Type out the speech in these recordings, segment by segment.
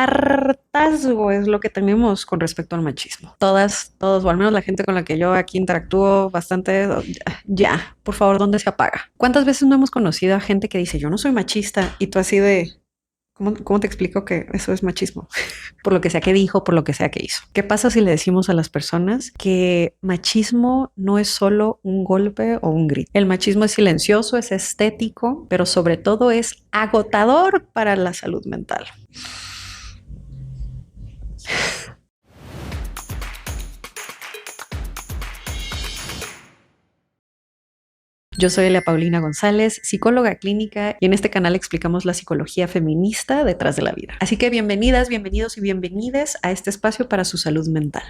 hartazgo es lo que tenemos con respecto al machismo. Todas, todos, o al menos la gente con la que yo aquí interactúo bastante, ya, por favor, ¿dónde se apaga? ¿Cuántas veces no hemos conocido a gente que dice, yo no soy machista? Y tú así de, ¿cómo te explico que eso es machismo? Por lo que sea que dijo, por lo que sea que hizo. ¿Qué pasa si le decimos a las personas que machismo no es solo un golpe o un grito? El machismo es silencioso, es estético, pero sobre todo es agotador para la salud mental. Yo soy Elia Paulina González, psicóloga clínica, y en este canal explicamos la psicología feminista detrás de la vida. Así que bienvenidas, bienvenidos y bienvenides a este espacio para su salud mental.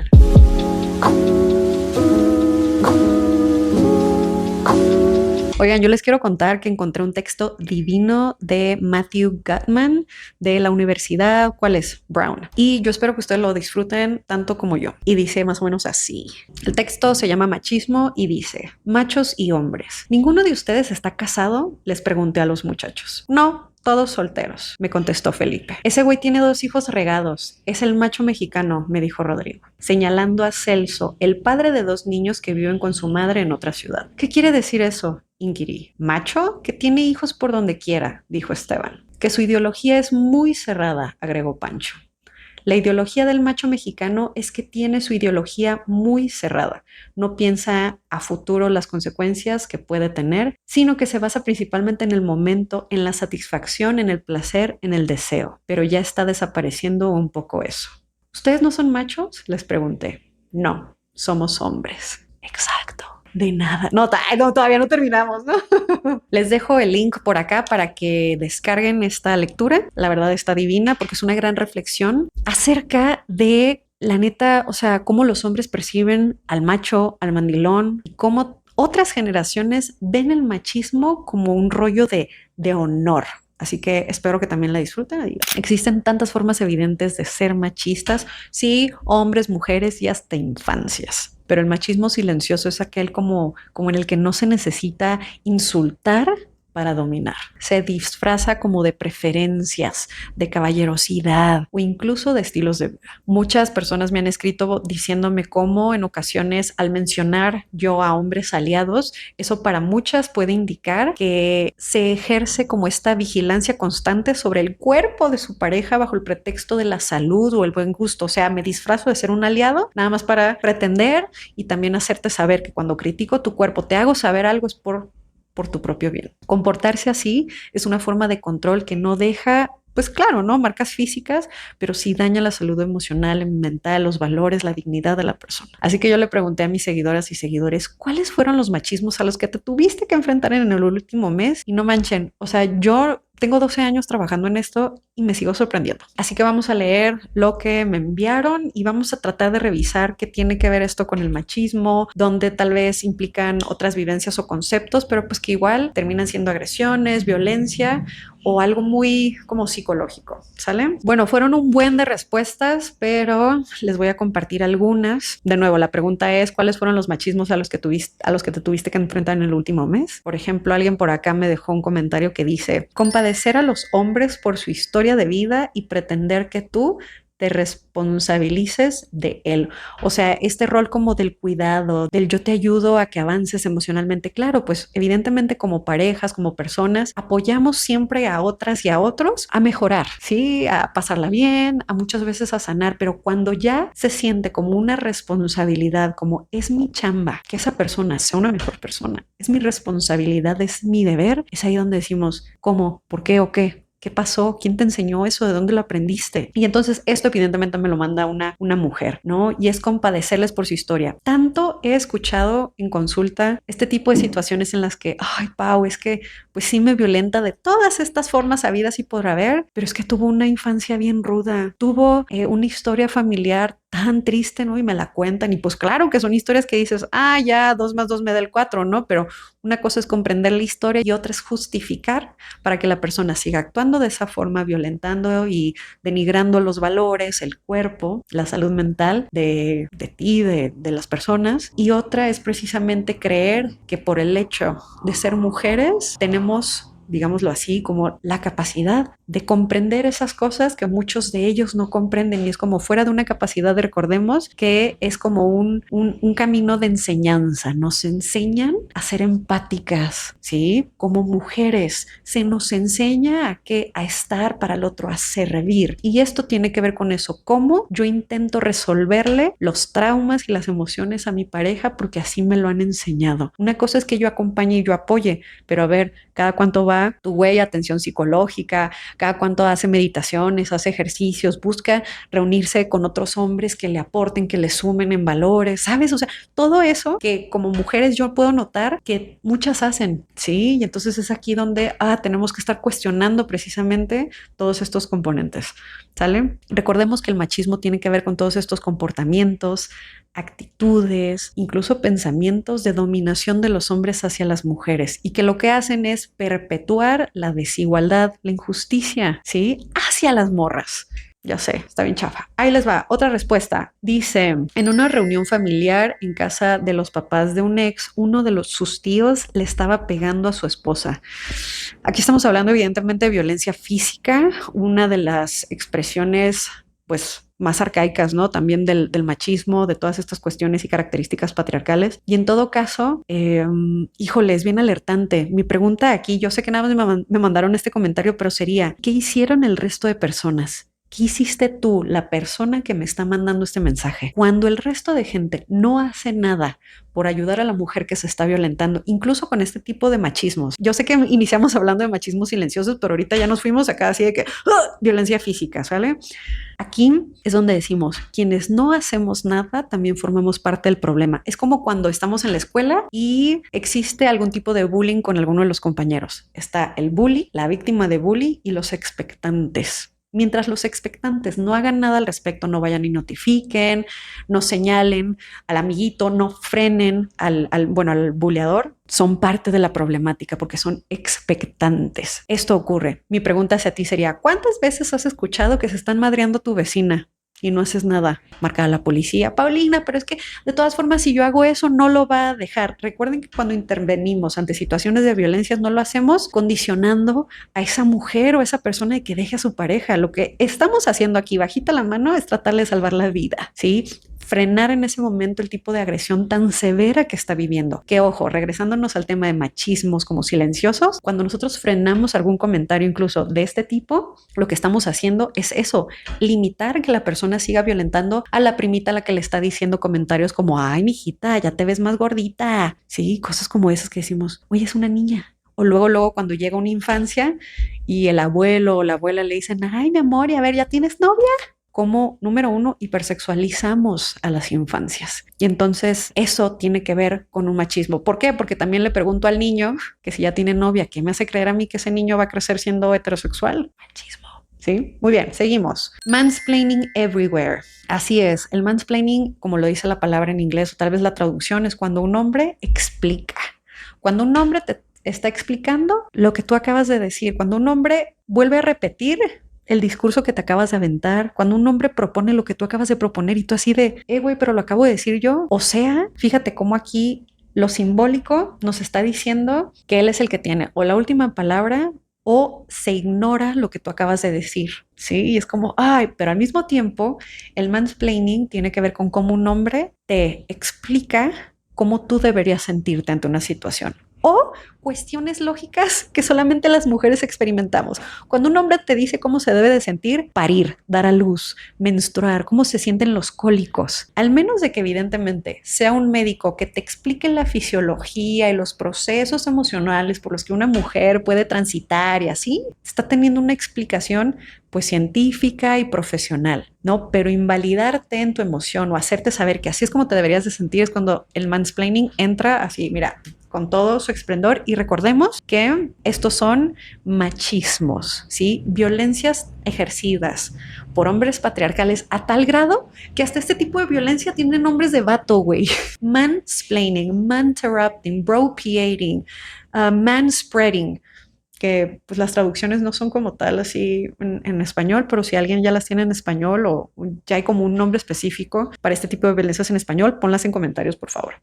Oigan, yo les quiero contar que encontré un texto divino de Matthew Gutman de la universidad, ¿cuál es? Brown. Y yo espero que ustedes lo disfruten tanto como yo. Y dice más o menos así. El texto se llama Machismo y dice, machos y hombres. ¿Ninguno de ustedes está casado? Les pregunté a los muchachos. No. Todos solteros, me contestó Felipe. Ese güey tiene 2 hijos regados. Es el macho mexicano, me dijo Rodrigo, señalando a Celso, el padre de 2 niños que viven con su madre en otra ciudad. ¿Qué quiere decir eso? Inquirí. ¿Macho? Que tiene hijos por donde quiera, dijo Esteban. Que su ideología es muy cerrada, agregó Pancho. La ideología del macho mexicano es que tiene su ideología muy cerrada. No piensa a futuro las consecuencias que puede tener, sino que se basa principalmente en el momento, en la satisfacción, en el placer, en el deseo. Pero ya está desapareciendo un poco eso. ¿Ustedes no son machos? Les pregunté. No, somos hombres. Exacto. De nada. No, todavía no terminamos, ¿no? Les dejo el link por acá para que descarguen esta lectura. La verdad está divina porque es una gran reflexión acerca de la neta, o sea, cómo los hombres perciben al macho, al mandilón, y cómo otras generaciones ven el machismo como un rollo de honor. Así que espero que también la disfruten. Existen tantas formas evidentes de ser machistas, sí, hombres, mujeres y hasta infancias. Pero el machismo silencioso es aquel como en el que no se necesita insultar para dominar. Se disfraza como de preferencias, de caballerosidad o incluso de estilos de vida. Muchas personas me han escrito diciéndome cómo en ocasiones al mencionar yo a hombres aliados, eso para muchas puede indicar que se ejerce como esta vigilancia constante sobre el cuerpo de su pareja bajo el pretexto de la salud o el buen gusto. O sea, me disfrazo de ser un aliado nada más para pretender y también hacerte saber que cuando critico tu cuerpo, te hago saber algo es por tu propio bien. Comportarse así es una forma de control que no deja, pues claro, ¿no? Marcas físicas, pero sí daña la salud emocional, mental, los valores, la dignidad de la persona. Así que yo le pregunté a mis seguidoras y seguidores, ¿cuáles fueron los machismos a los que te tuviste que enfrentar en el último mes? Y no manchen, o sea, yo tengo 12 años trabajando en esto y me sigo sorprendiendo. Así que vamos a leer lo que me enviaron y vamos a tratar de revisar qué tiene que ver esto con el machismo, dónde tal vez implican otras vivencias o conceptos, pero pues que igual terminan siendo agresiones, violencia o algo muy como psicológico, ¿sale? Bueno, fueron un buen de respuestas, pero les voy a compartir algunas. De nuevo, la pregunta es, ¿cuáles fueron los machismos a los que te tuviste que enfrentar en el último mes? Por ejemplo, alguien por acá me dejó un comentario que dice, compadecer a los hombres por su historia de vida y pretender que tú te responsabilices de él. O sea, este rol como del cuidado, del yo te ayudo a que avances emocionalmente. Claro, pues evidentemente como parejas, como personas, apoyamos siempre a otras y a otros a mejorar, ¿sí? A pasarla bien, a muchas veces a sanar, pero cuando ya se siente como una responsabilidad, como es mi chamba, que esa persona sea una mejor persona, es mi responsabilidad, es mi deber, es ahí donde decimos, ¿cómo? ¿Por qué o qué? ¿Qué pasó? ¿Quién te enseñó eso? ¿De dónde lo aprendiste? Y entonces esto evidentemente me lo manda una mujer, ¿no? Y es compadecerles por su historia. Tanto he escuchado en consulta este tipo de situaciones en las que, ay, Pau, es que pues sí me violenta de todas estas formas habidas y por haber, pero es que tuvo una infancia bien ruda, tuvo una historia familiar tan triste, ¿no? Y me la cuentan y pues claro que son historias que dices, ah, ya, 2 más 2 me da el 4, ¿no? Pero una cosa es comprender la historia y otra es justificar para que la persona siga actuando de esa forma, violentando y denigrando los valores, el cuerpo, la salud mental de ti, de las personas. Y otra es precisamente creer que por el hecho de ser mujeres tenemos digámoslo así, como la capacidad de comprender esas cosas que muchos de ellos no comprenden, y es como fuera de una capacidad, recordemos que es como un camino de enseñanza. Nos enseñan a ser empáticas, ¿sí? Como mujeres se nos enseña a estar para el otro, a servir, y esto tiene que ver con eso, cómo yo intento resolverle los traumas y las emociones a mi pareja, porque así me lo han enseñado. Una cosa es que yo acompañe y yo apoye, pero a ver, cada cuánto va tu güey a atención psicológica, cada cuánto hace meditaciones, hace ejercicios, busca reunirse con otros hombres que le aporten, que le sumen en valores, ¿sabes? O sea, todo eso que como mujeres yo puedo notar que muchas hacen, ¿sí? Y entonces es aquí donde tenemos que estar cuestionando precisamente todos estos componentes, ¿sale? Recordemos que el machismo tiene que ver con todos estos comportamientos, actitudes, incluso pensamientos de dominación de los hombres hacia las mujeres, y que lo que hacen es perpetuar la desigualdad, la injusticia, ¿sí? Hacia las morras. Ya sé, está bien chafa. Ahí les va, otra respuesta. Dice, en una reunión familiar en casa de los papás de un ex, uno de sus tíos le estaba pegando a su esposa. Aquí estamos hablando evidentemente de violencia física, una de las expresiones pues más arcaicas, ¿no? También del machismo, de todas estas cuestiones y características patriarcales. Y en todo caso, híjole, es bien alertante. Mi pregunta aquí, yo sé que nada más me mandaron este comentario, pero sería, ¿qué hicieron el resto de personas? ¿Qué hiciste tú, la persona que me está mandando este mensaje? Cuando el resto de gente no hace nada por ayudar a la mujer que se está violentando, incluso con este tipo de machismos. Yo sé que iniciamos hablando de machismos silenciosos, pero ahorita ya nos fuimos acá así de que violencia física, ¿sale? Aquí es donde decimos, quienes no hacemos nada también formamos parte del problema. Es como cuando estamos en la escuela y existe algún tipo de bullying con alguno de los compañeros. Está el bully, la víctima de bully y los expectantes. Mientras los expectantes no hagan nada al respecto, no vayan y notifiquen, no señalen al amiguito, no frenen al buleador, son parte de la problemática porque son expectantes. Esto ocurre. Mi pregunta hacia ti sería, ¿cuántas veces has escuchado que se están madreando a tu vecina y no haces nada? Marca a la policía. Paulina, pero es que de todas formas, si yo hago eso, no lo va a dejar. Recuerden que cuando intervenimos ante situaciones de violencia, no lo hacemos condicionando a esa mujer o a esa persona de que deje a su pareja. Lo que estamos haciendo aquí, bajita la mano, es tratarle de salvar la vida, ¿sí? Frenar en ese momento el tipo de agresión tan severa que está viviendo. Que ojo, regresándonos al tema de machismos como silenciosos, cuando nosotros frenamos algún comentario incluso de este tipo, lo que estamos haciendo es eso, limitar que la persona siga violentando a la primita a la que le está diciendo comentarios como, ay, mijita, ya te ves más gordita. Sí, cosas como esas que decimos, oye, es una niña. O luego cuando llega una infancia y el abuelo o la abuela le dicen, ay, mi amor, y a ver, ¿ya tienes novia? Como, número uno, hipersexualizamos a las infancias. Y entonces eso tiene que ver con un machismo. ¿Por qué? Porque también le pregunto al niño que si ya tiene novia, ¿qué me hace creer a mí que ese niño va a crecer siendo heterosexual? Machismo. ¿Sí? Muy bien, seguimos. Mansplaining everywhere. Así es, el mansplaining, como lo dice la palabra en inglés, o tal vez la traducción, es cuando un hombre explica. Cuando un hombre te está explicando lo que tú acabas de decir, cuando un hombre vuelve a repetir el discurso que te acabas de aventar, cuando un hombre propone lo que tú acabas de proponer y tú así de, güey, pero lo acabo de decir yo. O sea, fíjate cómo aquí lo simbólico nos está diciendo que él es el que tiene o la última palabra o se ignora lo que tú acabas de decir, ¿sí? Y es como, ay, pero al mismo tiempo el mansplaining tiene que ver con cómo un hombre te explica cómo tú deberías sentirte ante una situación. O cuestiones lógicas que solamente las mujeres experimentamos. Cuando un hombre te dice cómo se debe de sentir, parir, dar a luz, menstruar, cómo se sienten los cólicos, al menos de que evidentemente sea un médico que te explique la fisiología y los procesos emocionales por los que una mujer puede transitar y así, está teniendo una explicación pues científica y profesional, ¿no? Pero invalidarte en tu emoción o hacerte saber que así es como te deberías de sentir es cuando el mansplaining entra así, mira, con todo su esplendor. Y recordemos que estos son machismos, ¿sí? Violencias ejercidas por hombres patriarcales a tal grado que hasta este tipo de violencia tiene nombres de vato, güey. Mansplaining, manterrupting, bropiating, manspreading, que pues las traducciones no son como tal así en español, pero si alguien ya las tiene en español o ya hay como un nombre específico para este tipo de violencias en español, ponlas en comentarios, por favor.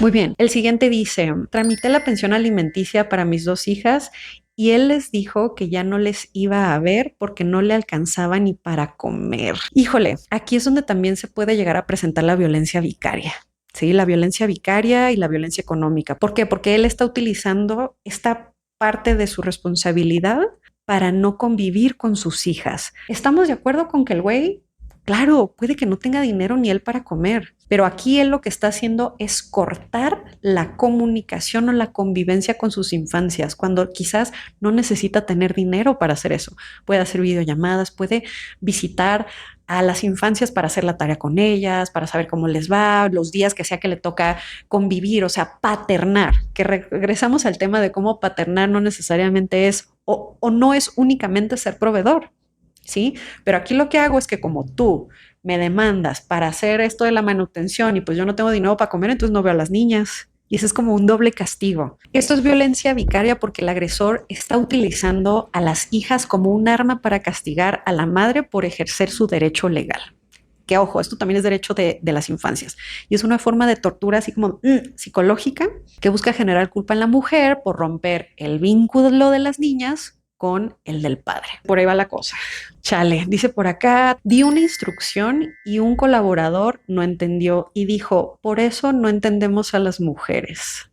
Muy bien, el siguiente dice, tramité la pensión alimenticia para mis 2 hijas y él les dijo que ya no les iba a ver porque no le alcanzaba ni para comer. Híjole, aquí es donde también se puede llegar a presentar la violencia vicaria. Sí, la violencia vicaria y la violencia económica. ¿Por qué? Porque él está utilizando esta parte de su responsabilidad para no convivir con sus hijas. ¿Estamos de acuerdo con que el güey, claro, puede que no tenga dinero ni él para comer, pero aquí él lo que está haciendo es cortar la comunicación o la convivencia con sus infancias, cuando quizás no necesita tener dinero para hacer eso? Puede hacer videollamadas, puede visitar a las infancias para hacer la tarea con ellas, para saber cómo les va, los días que sea que le toca convivir, o sea, paternar, que regresamos al tema de cómo paternar no necesariamente es o no es únicamente ser proveedor, ¿sí? Pero aquí lo que hago es que como tú me demandas para hacer esto de la manutención y pues yo no tengo dinero para comer, entonces no veo a las niñas. Y ese es como un doble castigo. Esto es violencia vicaria porque el agresor está utilizando a las hijas como un arma para castigar a la madre por ejercer su derecho legal. Que ojo, esto también es derecho de las infancias. Y es una forma de tortura así como psicológica que busca generar culpa en la mujer por romper el vínculo de las niñas con el del padre. Por ahí va la cosa. Chale, dice por acá, di una instrucción y un colaborador no entendió y dijo, por eso no entendemos a las mujeres.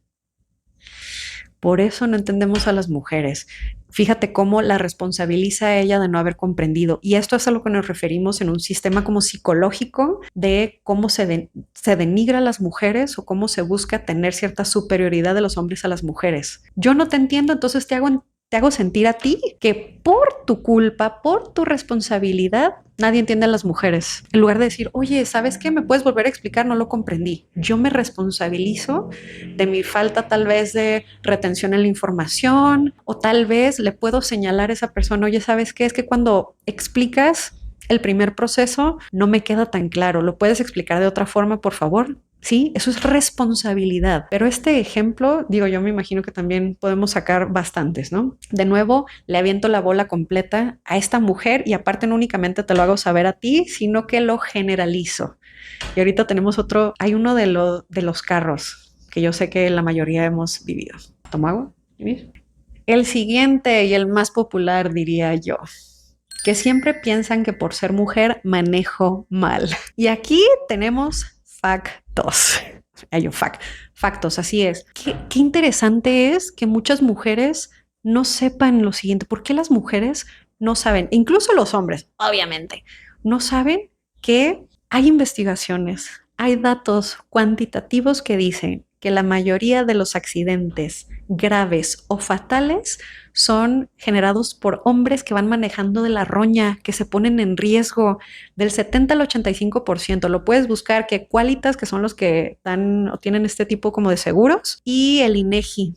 Por eso no entendemos a las mujeres. Fíjate cómo la responsabiliza a ella de no haber comprendido. Y esto es a lo que nos referimos en un sistema como psicológico de cómo se denigra a las mujeres o cómo se busca tener cierta superioridad de los hombres a las mujeres. Yo no te entiendo, entonces te hago sentir a ti que por tu culpa, por tu responsabilidad, nadie entiende a las mujeres. En lugar de decir, oye, ¿sabes qué? ¿Me puedes volver a explicar? No lo comprendí. Yo me responsabilizo de mi falta tal vez de retención en la información o tal vez le puedo señalar a esa persona, oye, ¿sabes qué? Es que cuando explicas el primer proceso no me queda tan claro. ¿Lo puedes explicar de otra forma, por favor? Sí, eso es responsabilidad. Pero este ejemplo, digo, yo me imagino que también podemos sacar bastantes, ¿no? De nuevo, le aviento la bola completa a esta mujer y aparte no únicamente te lo hago saber a ti, sino que lo generalizo. Y ahorita tenemos otro, hay uno de los carros que yo sé que la mayoría hemos vivido. ¿Tomo agua? El siguiente y el más popular, diría yo, que siempre piensan que por ser mujer manejo mal. Y aquí tenemos factos. Hay un factos, así es. Qué interesante es que muchas mujeres no sepan lo siguiente. ¿Por qué las mujeres no saben? Incluso los hombres, obviamente, no saben que hay investigaciones, hay datos cuantitativos que dicen que la mayoría de los accidentes graves o fatales son generados por hombres que van manejando de la roña, que se ponen en riesgo del 70 al 85%. Lo puedes buscar, que Qualitas, que son los que dan o tienen este tipo como de seguros, y el INEGI.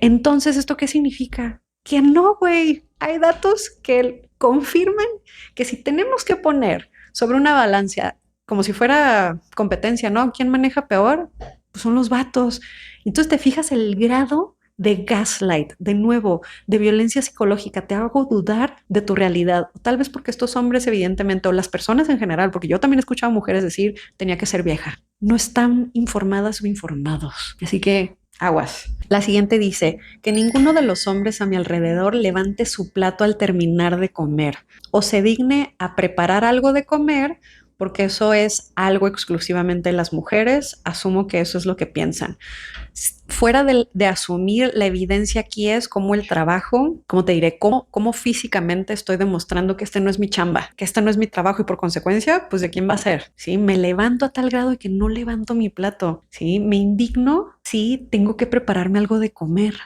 Entonces, ¿esto qué significa? Que no, güey. Hay datos que confirman que si tenemos que poner sobre una balanza como si fuera competencia, ¿no? ¿Quién maneja peor? Pues son los vatos. Entonces te fijas el grado de gaslight, de nuevo, de violencia psicológica, te hago dudar de tu realidad. Tal vez porque estos hombres, evidentemente, o las personas en general, porque yo también he escuchado a mujeres decir, tenía que ser vieja. No están informadas o informados. Así que aguas. La siguiente dice que ninguno de los hombres a mi alrededor levante su plato al terminar de comer o se digne a preparar algo de comer, porque eso es algo exclusivamente de las mujeres. Asumo que eso es lo que piensan. Fuera de asumir, la evidencia aquí es cómo el trabajo, como te diré, cómo físicamente estoy demostrando que este no es mi chamba, que este no es mi trabajo y por consecuencia, pues ¿de quién va a ser? ¿Sí? Me levanto a tal grado de que no levanto mi plato, ¿sí? Me indigno si tengo que prepararme algo de comer,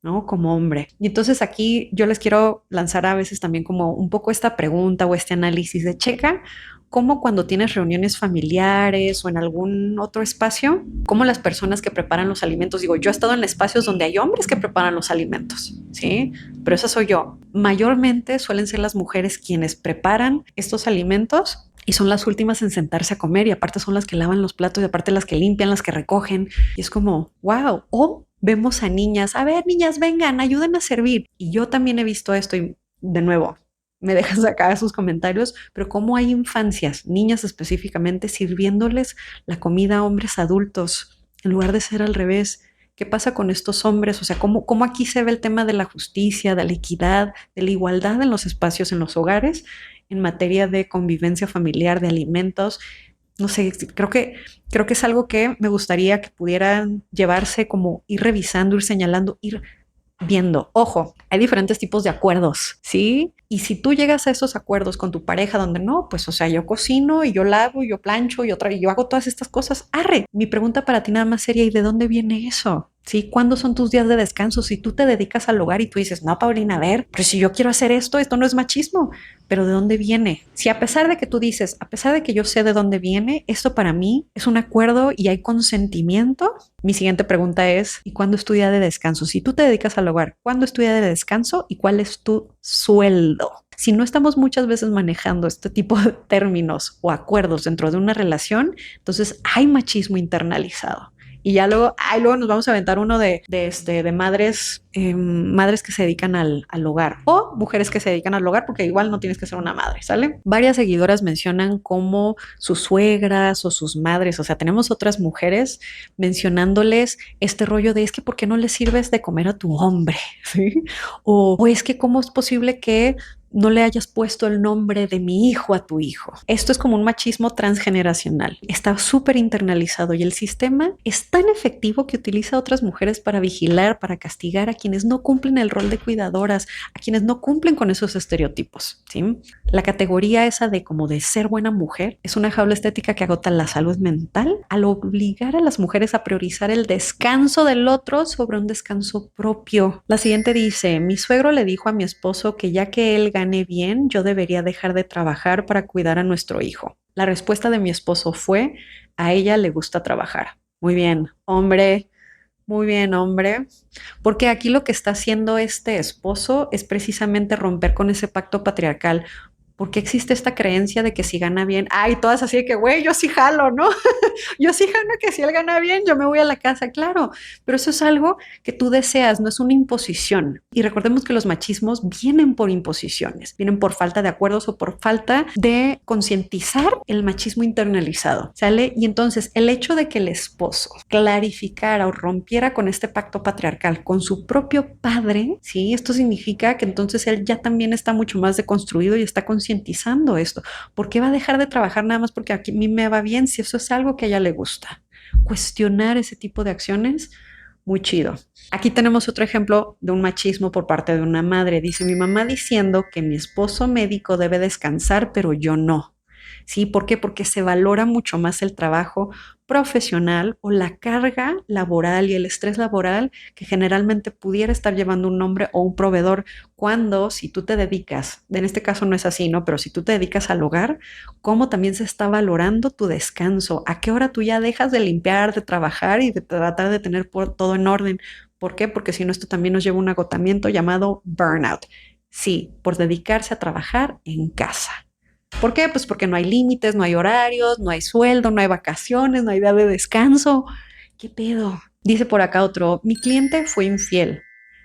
¿no? Como hombre. Y entonces aquí yo les quiero lanzar a veces también como un poco esta pregunta o este análisis de checa, cómo cuando tienes reuniones familiares o en algún otro espacio, cómo las personas que preparan los alimentos, digo, yo he estado en espacios donde hay hombres que preparan los alimentos, ¿sí? Pero esa soy yo. Mayormente suelen ser las mujeres quienes preparan estos alimentos y son las últimas en sentarse a comer y aparte son las que lavan los platos y aparte las que limpian, las que recogen. Y es como, wow. O vemos a niñas, a ver, niñas, vengan, ayuden a servir. Y yo también he visto esto y de nuevo, me dejas acá sus comentarios, pero cómo hay infancias, niñas específicamente, sirviéndoles la comida a hombres adultos en lugar de ser al revés. ¿Qué pasa con estos hombres? O sea, ¿cómo aquí se ve el tema de la justicia, de la equidad, de la igualdad en los espacios, en los hogares, en materia de convivencia familiar, de alimentos? No sé, creo que es algo que me gustaría que pudieran llevarse, como ir revisando, ir señalando, ir viendo. Ojo, hay diferentes tipos de acuerdos, ¿sí? Y si tú llegas a esos acuerdos con tu pareja donde no, pues, o sea, yo cocino y yo lavo y yo plancho y yo hago todas estas cosas, arre. Mi pregunta para ti nada más sería, ¿y de dónde viene eso? ¿Sí? ¿Cuándo son tus días de descanso? Si tú te dedicas al hogar y tú dices, no, Paulina, a ver, pero si yo quiero hacer esto no es machismo, pero ¿de dónde viene? Si a pesar de que tú dices, a pesar de que yo sé de dónde viene, esto para mí es un acuerdo y hay consentimiento, mi siguiente pregunta es, ¿y cuándo es tu día de descanso? Si tú te dedicas al hogar, ¿cuándo es tu día de descanso y cuál es tu sueldo? Si no estamos muchas veces manejando este tipo de términos o acuerdos dentro de una relación, entonces hay machismo internalizado. Y ya luego nos vamos a aventar uno de madres, madres que se dedican al hogar o mujeres que se dedican al hogar, porque igual no tienes que ser una madre, ¿sale? Varias seguidoras mencionan como sus suegras o sus madres, o sea, tenemos otras mujeres mencionándoles este rollo de es que ¿por qué no le sirves de comer a tu hombre? ¿Sí? O es que ¿cómo es posible que no le hayas puesto el nombre de mi hijo a tu hijo? Esto es como un machismo transgeneracional. Está súper internalizado y el sistema es tan efectivo que utiliza a otras mujeres para vigilar, para castigar a quienes no cumplen el rol de cuidadoras, a quienes no cumplen con esos estereotipos, ¿sí? La categoría esa de como de ser buena mujer es una jaula estética que agota la salud mental al obligar a las mujeres a priorizar el descanso del otro sobre un descanso propio. La siguiente dice, mi suegro le dijo a mi esposo que ya que él gane bien, yo debería dejar de trabajar para cuidar a nuestro hijo. La respuesta de mi esposo fue, a ella le gusta trabajar. Muy bien, hombre. Muy bien, hombre, porque aquí lo que está haciendo este esposo es precisamente romper con ese pacto patriarcal. Porque existe esta creencia de que si gana bien, ay, todas así de que, güey, yo sí jalo, ¿no? Yo sí jalo que si él gana bien, yo me voy a la casa, claro, pero eso es algo que tú deseas, no es una imposición. Y recordemos que los machismos vienen por imposiciones, vienen por falta de acuerdos o por falta de concientizar el machismo internalizado, ¿sale? Y entonces el hecho de que el esposo clarificara o rompiera con este pacto patriarcal con su propio padre, ¿sí? Esto significa que entonces él ya también está mucho más deconstruido y está concientizando esto. ¿Por qué va a dejar de trabajar nada más porque a mí me va bien si eso es algo que a ella le gusta? Cuestionar ese tipo de acciones, muy chido. Aquí tenemos otro ejemplo de un machismo por parte de una madre. Dice, mi mamá diciendo que mi esposo médico debe descansar, pero yo no. ¿Sí? ¿Por qué? Porque se valora mucho más el trabajo profesional o la carga laboral y el estrés laboral que generalmente pudiera estar llevando un hombre o un proveedor, cuando si tú te dedicas, en este caso no es así, ¿no? Pero si tú te dedicas al hogar, ¿cómo también se está valorando tu descanso? ¿A qué hora tú ya dejas de limpiar, de trabajar y de tratar de tener todo en orden? ¿Por qué? Porque si no, esto también nos lleva a un agotamiento llamado burnout. Sí, por dedicarse a trabajar en casa. ¿Por qué? Pues porque no hay límites, no hay horarios, no hay sueldo, no hay vacaciones, no hay día de descanso. ¿Qué pedo? Dice por acá otro, mi cliente fue infiel.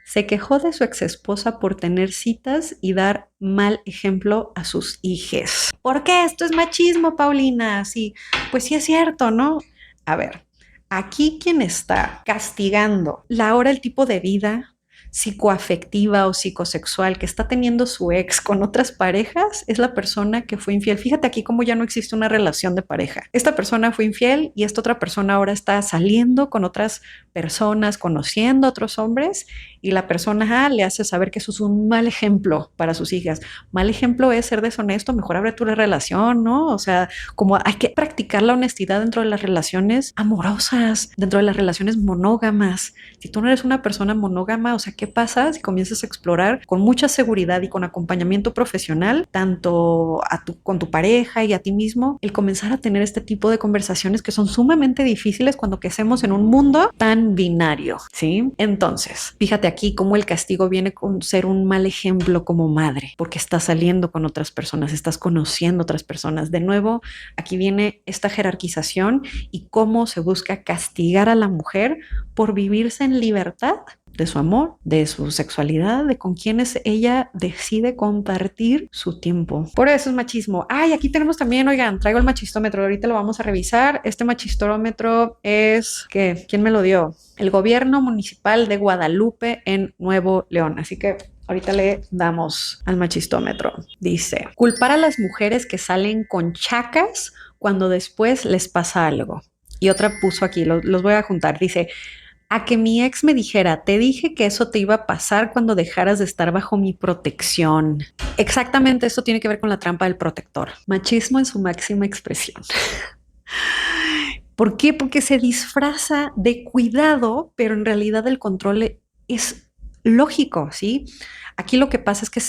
Se quejó de su exesposa por tener citas y dar mal ejemplo a sus hijes. ¿Por qué? Esto es machismo, Paulina. Sí, pues sí es cierto, ¿no? A ver, aquí quien está castigando la hora, el tipo de vida psicoafectiva o psicosexual que está teniendo su ex con otras parejas es la persona que fue infiel. Fíjate aquí cómo ya no existe una relación de pareja. Esta persona fue infiel y esta otra persona ahora está saliendo con otras personas, conociendo a otros hombres, y la persona le hace saber que eso es un mal ejemplo para sus hijas. Mal ejemplo es ser deshonesto, mejor abre tu relación, ¿no? O sea, como hay que practicar la honestidad dentro de las relaciones amorosas, dentro de las relaciones monógamas. Si tú no eres una persona monógama, o sea, ¿qué pasa si comienzas a explorar con mucha seguridad y con acompañamiento profesional, tanto con tu pareja y a ti mismo, el comenzar a tener este tipo de conversaciones que son sumamente difíciles cuando crecemos en un mundo tan binario, ¿sí? Entonces, fíjate aquí cómo el castigo viene con ser un mal ejemplo como madre, porque estás saliendo con otras personas, estás conociendo otras personas. De nuevo, aquí viene esta jerarquización y cómo se busca castigar a la mujer por vivirse en libertad de su amor, de su sexualidad, de con quienes ella decide compartir su tiempo. Por eso es machismo. Ay, aquí tenemos también, oigan, traigo el machistómetro, ahorita lo vamos a revisar. Este machistómetro es, ¿qué? ¿Quién me lo dio? El gobierno municipal de Guadalupe en Nuevo León. Así que ahorita le damos al machistómetro. Dice, culpar a las mujeres que salen con chacas cuando después les pasa algo. Y otra puso aquí, los voy a juntar. Dice, a que mi ex me dijera, te dije que eso te iba a pasar cuando dejaras de estar bajo mi protección. Exactamente, esto tiene que ver con la trampa del protector. Machismo en su máxima expresión. ¿Por qué? Porque se disfraza de cuidado, pero en realidad el control es lógico, ¿sí? Aquí lo que pasa es que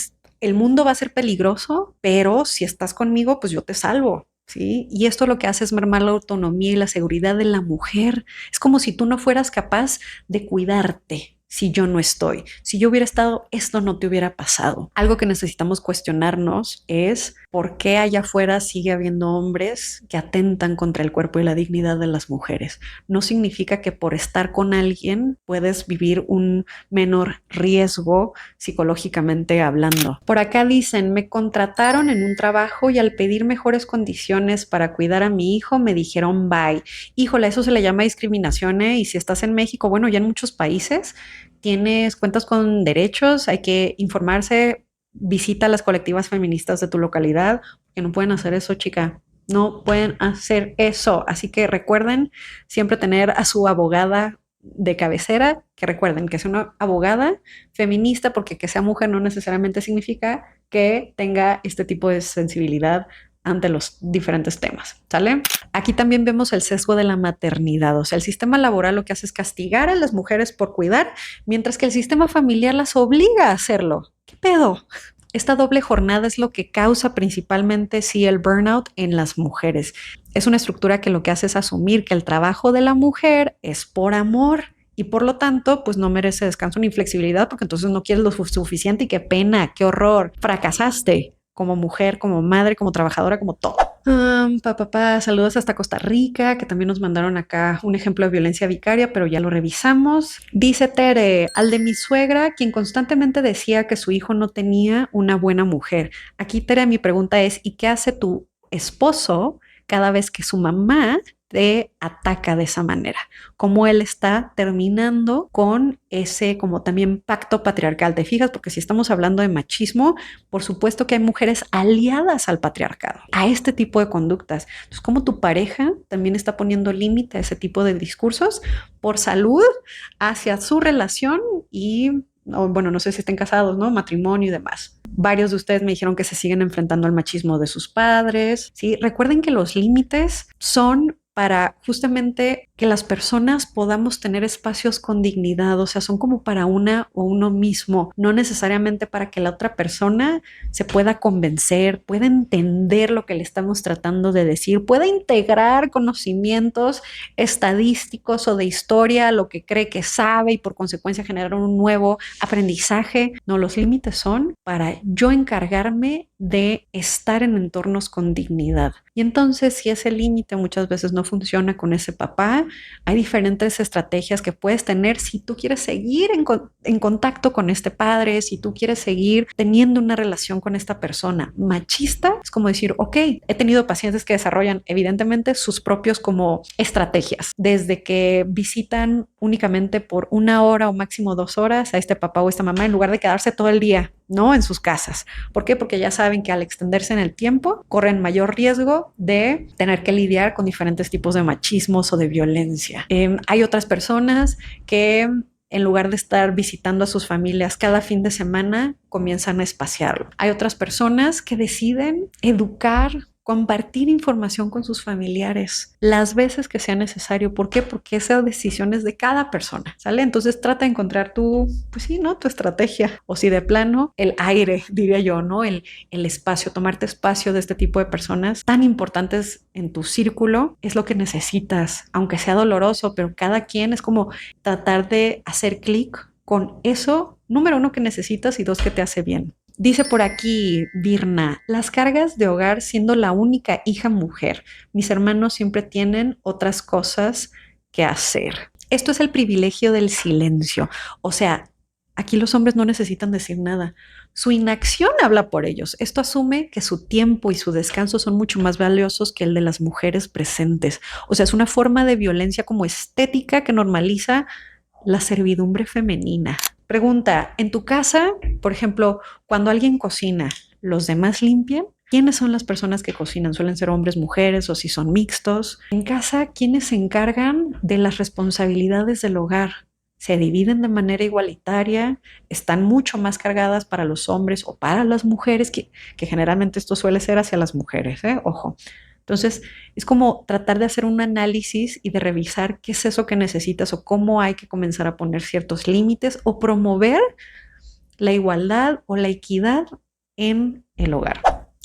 el mundo va a ser peligroso, pero si estás conmigo, pues yo te salvo. ¿Sí? Y esto lo que hace es mermar la autonomía y la seguridad de la mujer. Es como si tú no fueras capaz de cuidarte si yo no estoy. Si yo hubiera estado, esto no te hubiera pasado. Algo que necesitamos cuestionarnos es por qué allá afuera sigue habiendo hombres que atentan contra el cuerpo y la dignidad de las mujeres. No significa que por estar con alguien puedes vivir un menor riesgo psicológicamente hablando. Por acá dicen, me contrataron en un trabajo y al pedir mejores condiciones para cuidar a mi hijo me dijeron bye. Híjole, eso se le llama discriminación, ¿eh? Y si estás en México, bueno, ya en muchos países tienes cuentas con derechos, hay que informarse, visita las colectivas feministas de tu localidad, que no pueden hacer eso, chica. No pueden hacer eso. Así que recuerden siempre tener a su abogada de cabecera, que recuerden que es una abogada feminista, porque que sea mujer no necesariamente significa que tenga este tipo de sensibilidad ante los diferentes temas, ¿sale? Aquí también vemos el sesgo de la maternidad, o sea, el sistema laboral lo que hace es castigar a las mujeres por cuidar, mientras que el sistema familiar las obliga a hacerlo. ¿Qué pedo? Esta doble jornada es lo que causa principalmente, sí, el burnout en las mujeres. Es una estructura que lo que hace es asumir que el trabajo de la mujer es por amor y por lo tanto, pues no merece descanso ni flexibilidad porque entonces no quieres lo suficiente y qué pena, qué horror, fracasaste como mujer, como madre, como trabajadora, como todo. Saludos hasta Costa Rica, que también nos mandaron acá un ejemplo de violencia vicaria, pero ya lo revisamos. Dice Tere, al de mi suegra, quien constantemente decía que su hijo no tenía una buena mujer. Aquí, Tere, mi pregunta es, ¿y qué hace tu esposo cada vez que su mamá te ataca de esa manera? Cómo él está terminando con ese como también pacto patriarcal, ¿te fijas? Porque si estamos hablando de machismo, por supuesto que hay mujeres aliadas al patriarcado, a este tipo de conductas. Entonces, cómo tu pareja también está poniendo límite a ese tipo de discursos por salud hacia su relación y, bueno, no sé si estén casados, ¿no? Matrimonio y demás. Varios de ustedes me dijeron que se siguen enfrentando al machismo de sus padres, ¿sí? Recuerden que los límites son para justamente que las personas podamos tener espacios con dignidad, o sea, son como para una o uno mismo, no necesariamente para que la otra persona se pueda convencer, pueda entender lo que le estamos tratando de decir, pueda integrar conocimientos estadísticos o de historia, lo que cree que sabe y por consecuencia generar un nuevo aprendizaje. No, los límites son para yo encargarme de estar en entornos con dignidad. Y entonces, si ese límite muchas veces no funciona con ese papá, hay diferentes estrategias que puedes tener si tú quieres seguir en contacto con este padre, si tú quieres seguir teniendo una relación con esta persona. Machista es como decir, ok, he tenido pacientes que desarrollan evidentemente sus propios como estrategias, desde que visitan únicamente por 1 hora o máximo 2 horas a este papá o esta mamá en lugar de quedarse todo el día, ¿no? En sus casas. ¿Por qué? Porque ya saben que al extenderse en el tiempo corren mayor riesgo de tener que lidiar con diferentes tipos de machismos o de violencia. Hay otras personas que en lugar de estar visitando a sus familias cada fin de semana, comienzan a espaciarlo. Hay otras personas que deciden educar, compartir información con sus familiares las veces que sea necesario. ¿Por qué? Porque esa decisión es de cada persona, ¿sale? Entonces trata de encontrar tu, pues sí, ¿no? Tu estrategia. O si de plano, el aire, diría yo, ¿no? El espacio, tomarte espacio de este tipo de personas tan importantes en tu círculo es lo que necesitas, aunque sea doloroso, pero cada quien es como tratar de hacer clic con eso, número 1 que necesitas y 2 que te hace bien. Dice por aquí Virna, las cargas de hogar siendo la única hija mujer. Mis hermanos siempre tienen otras cosas que hacer. Esto es el privilegio del silencio. O sea, aquí los hombres no necesitan decir nada. Su inacción habla por ellos. Esto asume que su tiempo y su descanso son mucho más valiosos que el de las mujeres presentes. O sea, es una forma de violencia como estética que normaliza la servidumbre femenina. Pregunta, en tu casa, por ejemplo, cuando alguien cocina, ¿los demás limpian? ¿Quiénes son las personas que cocinan? ¿Suelen ser hombres, mujeres o si son mixtos? En casa, ¿quiénes se encargan de las responsabilidades del hogar? ¿Se dividen de manera igualitaria? ¿Están mucho más cargadas para los hombres o para las mujeres? Que generalmente esto suele ser hacia las mujeres, ¿eh? Ojo. Entonces, es como tratar de hacer un análisis y de revisar qué es eso que necesitas o cómo hay que comenzar a poner ciertos límites o promover la igualdad o la equidad en el hogar.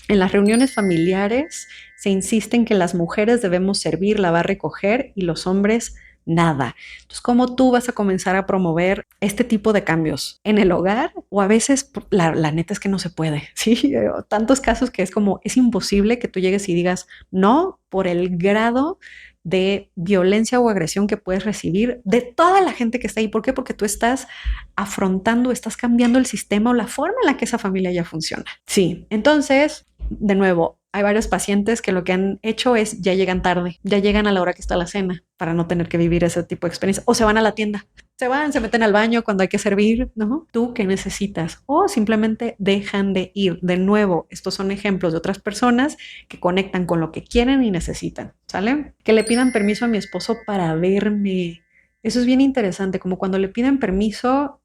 En las reuniones familiares se insiste en que las mujeres debemos servir, lavar, recoger y los hombres nada. Entonces, ¿cómo tú vas a comenzar a promover este tipo de cambios en el hogar? O a veces la neta es que no se puede, ¿sí? Tantos casos que es como, es imposible que tú llegues y digas no por el grado de violencia o agresión que puedes recibir de toda la gente que está ahí. ¿Por qué? Porque tú estás afrontando, estás cambiando el sistema o la forma en la que esa familia ya funciona. Sí, entonces, de nuevo, hay varios pacientes que lo que han hecho es ya llegan tarde, ya llegan a la hora que está la cena para no tener que vivir ese tipo de experiencia o se van a la tienda. Se van, se meten al baño cuando hay que servir, ¿no? ¿Tú qué necesitas? O simplemente dejan de ir. De nuevo, estos son ejemplos de otras personas que conectan con lo que quieren y necesitan, ¿sale? Que le pidan permiso a mi esposo para verme. Eso es bien interesante, como cuando le piden permiso,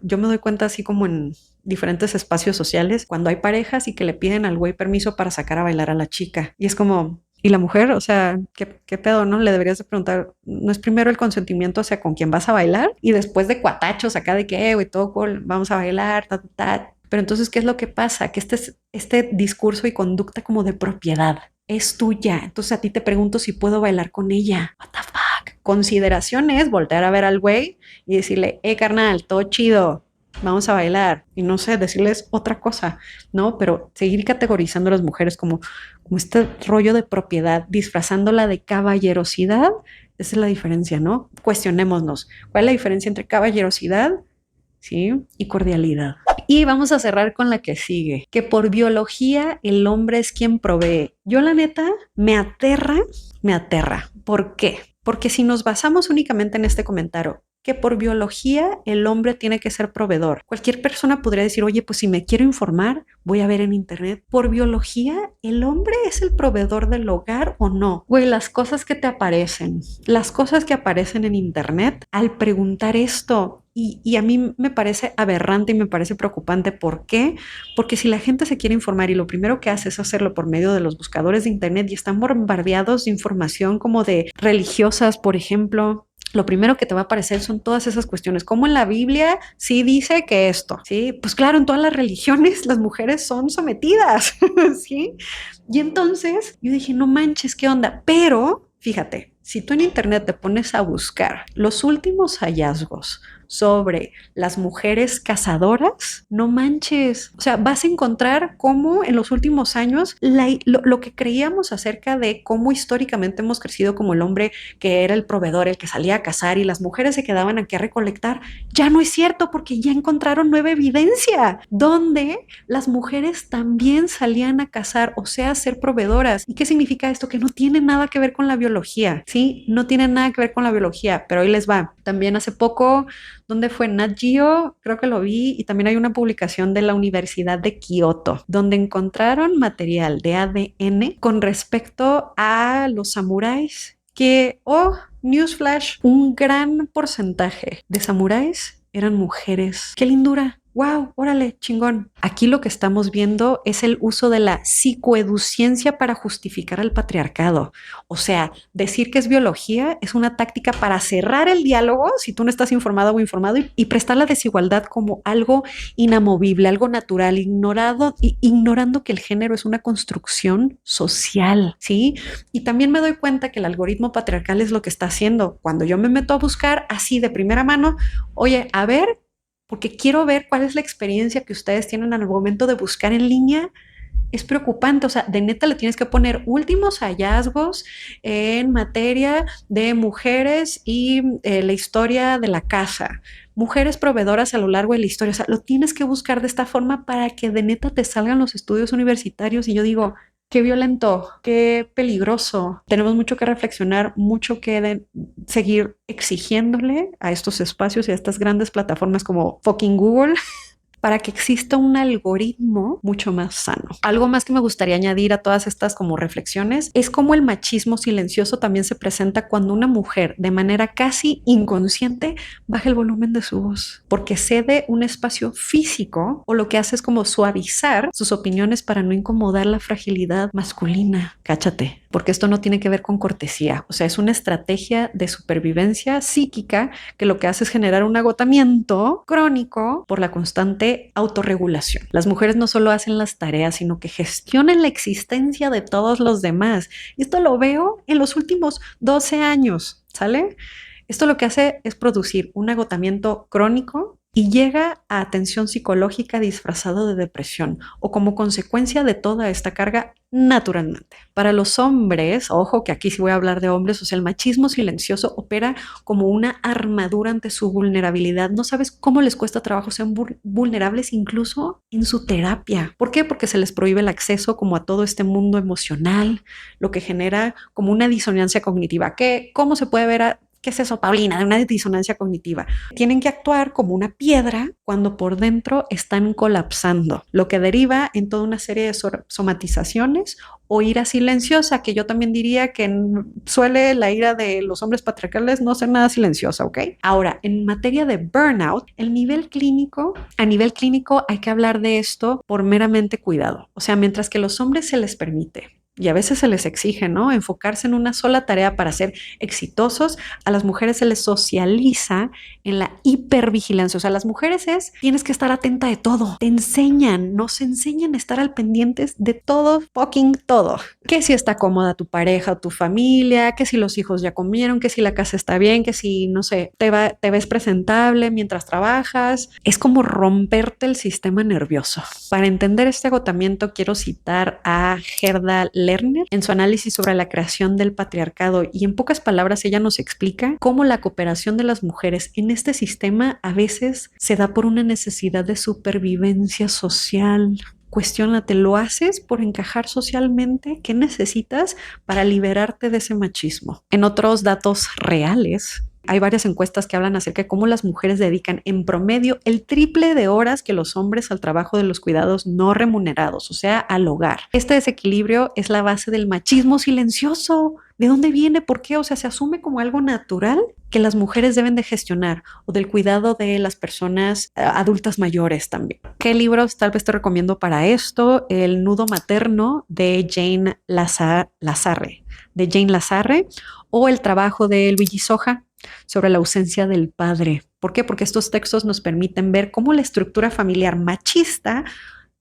yo me doy cuenta así como en diferentes espacios sociales, cuando hay parejas y que le piden al güey permiso para sacar a bailar a la chica. Y es como... Y la mujer, o sea, ¿qué pedo, no? Le deberías de preguntar, ¿no es primero el consentimiento hacia con quién vas a bailar? Y después de cuatachos acá de que, güey, todo cool, vamos a bailar, ta, ta, ta. Pero entonces, ¿qué es lo que pasa? Que este discurso y conducta como de propiedad es tuya. Entonces a ti te pregunto si puedo bailar con ella. What the fuck? Consideración es voltear a ver al güey y decirle, carnal, todo chido, vamos a bailar. Y no sé, decirles otra cosa, ¿no? Pero seguir categorizando a las mujeres como este rollo de propiedad, disfrazándola de caballerosidad, esa es la diferencia, ¿no? Cuestionémonos. ¿Cuál es la diferencia entre caballerosidad, sí, y cordialidad? Y vamos a cerrar con la que sigue, que por biología el hombre es quien provee. Yo la neta me aterra. ¿Por qué? Porque si nos basamos únicamente en este comentario, que por biología el hombre tiene que ser proveedor. Cualquier persona podría decir, oye, pues si me quiero informar, voy a ver en internet. Por biología, ¿el hombre es el proveedor del hogar o no? Güey, las cosas que aparecen en internet, al preguntar esto, y a mí me parece aberrante y me parece preocupante. ¿Por qué? Porque si la gente se quiere informar y lo primero que hace es hacerlo por medio de los buscadores de internet y están bombardeados de información como de religiosas, por ejemplo, lo primero que te va a aparecer son todas esas cuestiones, como en la Biblia sí dice que esto, ¿sí? Pues claro, en todas las religiones las mujeres son sometidas, ¿sí? Y entonces yo dije, no manches, ¿qué onda? Pero fíjate, si tú en internet te pones a buscar los últimos hallazgos sobre las mujeres cazadoras, no manches. O sea, vas a encontrar cómo en los últimos años lo que creíamos acerca de cómo históricamente hemos crecido como el hombre que era el proveedor, el que salía a cazar y las mujeres se quedaban aquí a recolectar, ya no es cierto porque ya encontraron nueva evidencia donde las mujeres también salían a cazar, o sea, a ser proveedoras. ¿Y qué significa esto? Que no tiene nada que ver con la biología, ¿sí? No tiene nada que ver con la biología, pero ahí les va. También hace poco, ¿dónde fue? Nat Geo, creo que lo vi, y también hay una publicación de la Universidad de Kioto, donde encontraron material de ADN con respecto a los samuráis, que, newsflash, un gran porcentaje de samuráis eran mujeres. ¡Qué lindura! ¡Wow! ¡Órale! ¡Chingón! Aquí lo que estamos viendo es el uso de la psicoeduciencia para justificar el patriarcado. O sea, decir que es biología es una táctica para cerrar el diálogo si tú no estás informado o informado y prestar la desigualdad como algo inamovible, algo natural, ignorando que el género es una construcción social, ¿sí? Y también me doy cuenta que el algoritmo patriarcal es lo que está haciendo. Cuando yo me meto a buscar así de primera mano, oye, a ver, porque quiero ver cuál es la experiencia que ustedes tienen al momento de buscar en línea, es preocupante. O sea, de neta le tienes que poner últimos hallazgos en materia de mujeres y la historia de la casa, mujeres proveedoras a lo largo de la historia. O sea, lo tienes que buscar de esta forma para que de neta te salgan los estudios universitarios. Y yo digo, qué violento, qué peligroso. Tenemos mucho que reflexionar, mucho que seguir exigiéndole a estos espacios y a estas grandes plataformas como fucking Google para que exista un algoritmo mucho más sano. Algo más que me gustaría añadir a todas estas como reflexiones es cómo el machismo silencioso también se presenta cuando una mujer de manera casi inconsciente baja el volumen de su voz, porque cede un espacio físico o lo que hace es como suavizar sus opiniones para no incomodar la fragilidad masculina. Cáchate, porque esto no tiene que ver con cortesía, o sea, es una estrategia de supervivencia psíquica que lo que hace es generar un agotamiento crónico por la constante autorregulación. Las mujeres no solo hacen las tareas, sino que gestionan la existencia de todos los demás. Y esto lo veo en los últimos 12 años, ¿sale? Esto lo que hace es producir un agotamiento crónico y llega a tensión psicológica disfrazado de depresión o como consecuencia de toda esta carga naturalmente. Para los hombres, ojo que aquí sí voy a hablar de hombres, o sea, el machismo silencioso opera como una armadura ante su vulnerabilidad. No sabes cómo les cuesta trabajo ser vulnerables incluso en su terapia. ¿Por qué? Porque se les prohíbe el acceso como a todo este mundo emocional, lo que genera como una disonancia cognitiva. ¿Cómo se puede ver ¿Qué es eso, Paulina? De una disonancia cognitiva. Tienen que actuar como una piedra cuando por dentro están colapsando, lo que deriva en toda una serie de somatizaciones o ira silenciosa, que yo también diría que suele la ira de los hombres patriarcales no ser nada silenciosa, ¿ok? Ahora, en materia de burnout, a nivel clínico hay que hablar de esto por meramente cuidado. O sea, mientras que a los hombres se les permite y a veces se les exige, ¿no?, enfocarse en una sola tarea para ser exitosos, a las mujeres se les socializa en la hipervigilancia. O sea, las mujeres tienes que estar atenta de todo. Nos enseñan a estar al pendientes de todo, fucking todo. Que si está cómoda tu pareja o tu familia, que si los hijos ya comieron, que si la casa está bien, que si, no sé, te ves presentable mientras trabajas. Es como romperte el sistema nervioso. Para entender este agotamiento, quiero citar a Gerda Lerner en su análisis sobre la creación del patriarcado, y en pocas palabras ella nos explica cómo la cooperación de las mujeres en este sistema a veces se da por una necesidad de supervivencia social. Cuestiónate, ¿lo haces por encajar socialmente? ¿Qué necesitas para liberarte de ese machismo? En otros datos reales, hay varias encuestas que hablan acerca de cómo las mujeres dedican en promedio el triple de horas que los hombres al trabajo de los cuidados no remunerados, o sea, al hogar. Este desequilibrio es la base del machismo silencioso. ¿De dónde viene? ¿Por qué? O sea, se asume como algo natural que las mujeres deben de gestionar, o del cuidado de las personas adultas mayores también. ¿Qué libros tal vez te recomiendo para esto? El nudo materno de Jane Lasarre, o el trabajo de Luigi Soja sobre la ausencia del padre. ¿Por qué? Porque estos textos nos permiten ver cómo la estructura familiar machista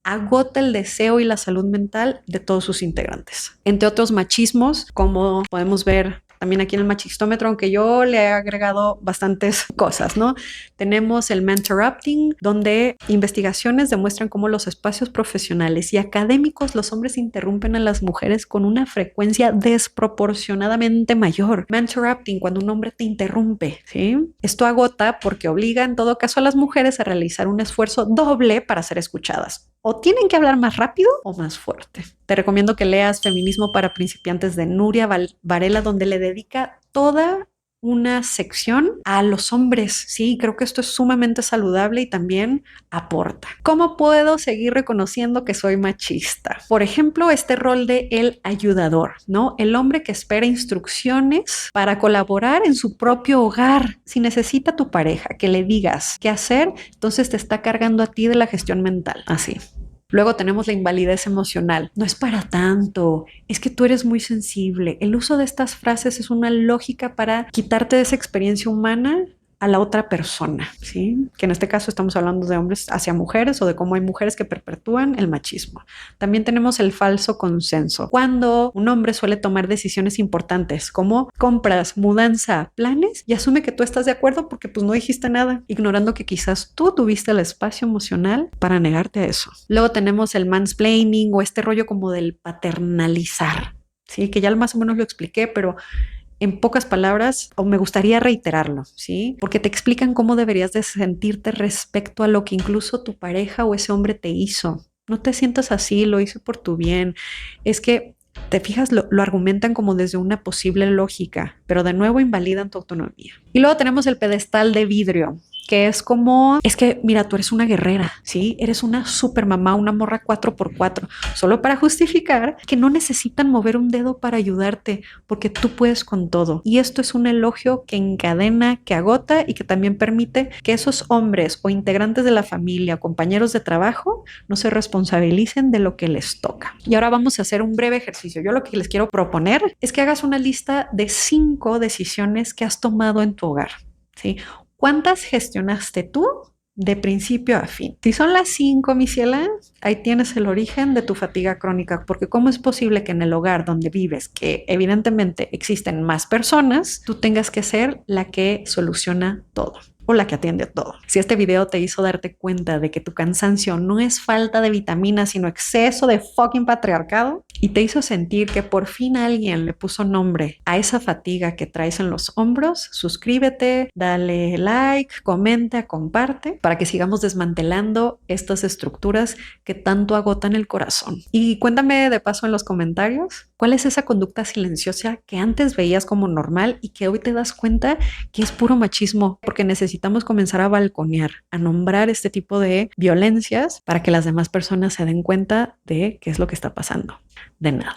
agota el deseo y la salud mental de todos sus integrantes. Entre otros machismos, como podemos ver también aquí en el machistómetro, aunque yo le he agregado bastantes cosas, ¿no? Tenemos el mentorrupting, donde investigaciones demuestran cómo los espacios profesionales y académicos, los hombres interrumpen a las mujeres con una frecuencia desproporcionadamente mayor. Mentorrupting, cuando un hombre te interrumpe, ¿sí? Esto agota porque obliga en todo caso a las mujeres a realizar un esfuerzo doble para ser escuchadas. O tienen que hablar más rápido o más fuerte. Te recomiendo que leas Feminismo para principiantes de Nuria Varela, donde le dedica toda una sección a los hombres. Sí, creo que esto es sumamente saludable y también aporta. ¿Cómo puedo seguir reconociendo que soy machista? Por ejemplo, este rol de el ayudador, ¿no? El hombre que espera instrucciones para colaborar en su propio hogar. Si necesita tu pareja que le digas qué hacer, entonces te está cargando a ti de la gestión mental. Así. Luego tenemos la invalidez emocional. No es para tanto, es que tú eres muy sensible. El uso de estas frases es una lógica para quitarte de esa experiencia humana a la otra persona, ¿sí? Que en este caso estamos hablando de hombres hacia mujeres o de cómo hay mujeres que perpetúan el machismo. También tenemos el falso consenso, cuando un hombre suele tomar decisiones importantes como compras, mudanza, planes y asume que tú estás de acuerdo porque pues no dijiste nada, ignorando que quizás tú tuviste el espacio emocional para negarte a eso. Luego tenemos el mansplaining o este rollo como del paternalizar, ¿sí? Que ya más o menos lo expliqué, pero en pocas palabras, o me gustaría reiterarlo, ¿sí? Porque te explican cómo deberías de sentirte respecto a lo que incluso tu pareja o ese hombre te hizo. No te sientas así, lo hizo por tu bien. Es que, te fijas, lo argumentan como desde una posible lógica, pero de nuevo invalidan tu autonomía. Y luego tenemos el pedestal de vidrio, que es como, es que, mira, tú eres una guerrera, ¿sí? Eres una super mamá, una morra 4x4, solo para justificar que no necesitan mover un dedo para ayudarte, porque tú puedes con todo. Y esto es un elogio que encadena, que agota y que también permite que esos hombres o integrantes de la familia, compañeros de trabajo, no se responsabilicen de lo que les toca. Y ahora vamos a hacer un breve ejercicio. Yo lo que les quiero proponer es que hagas una lista de 5 decisiones que has tomado en tu hogar, ¿sí? ¿Cuántas gestionaste tú de principio a fin? Si son las 5, mi ciela, ahí tienes el origen de tu fatiga crónica, porque ¿cómo es posible que en el hogar donde vives, que evidentemente existen más personas, tú tengas que ser la que soluciona todo o la que atiende todo? Si este video te hizo darte cuenta de que tu cansancio no es falta de vitaminas, sino exceso de fucking patriarcado, y te hizo sentir que por fin alguien le puso nombre a esa fatiga que traes en los hombros, suscríbete, dale like, comenta, comparte, para que sigamos desmantelando estas estructuras que tanto agotan el corazón. Y cuéntame de paso en los comentarios, ¿cuál es esa conducta silenciosa que antes veías como normal y que hoy te das cuenta que es puro machismo? Porque necesitamos comenzar a balconear, a nombrar este tipo de violencias para que las demás personas se den cuenta de qué es lo que está pasando. De nada.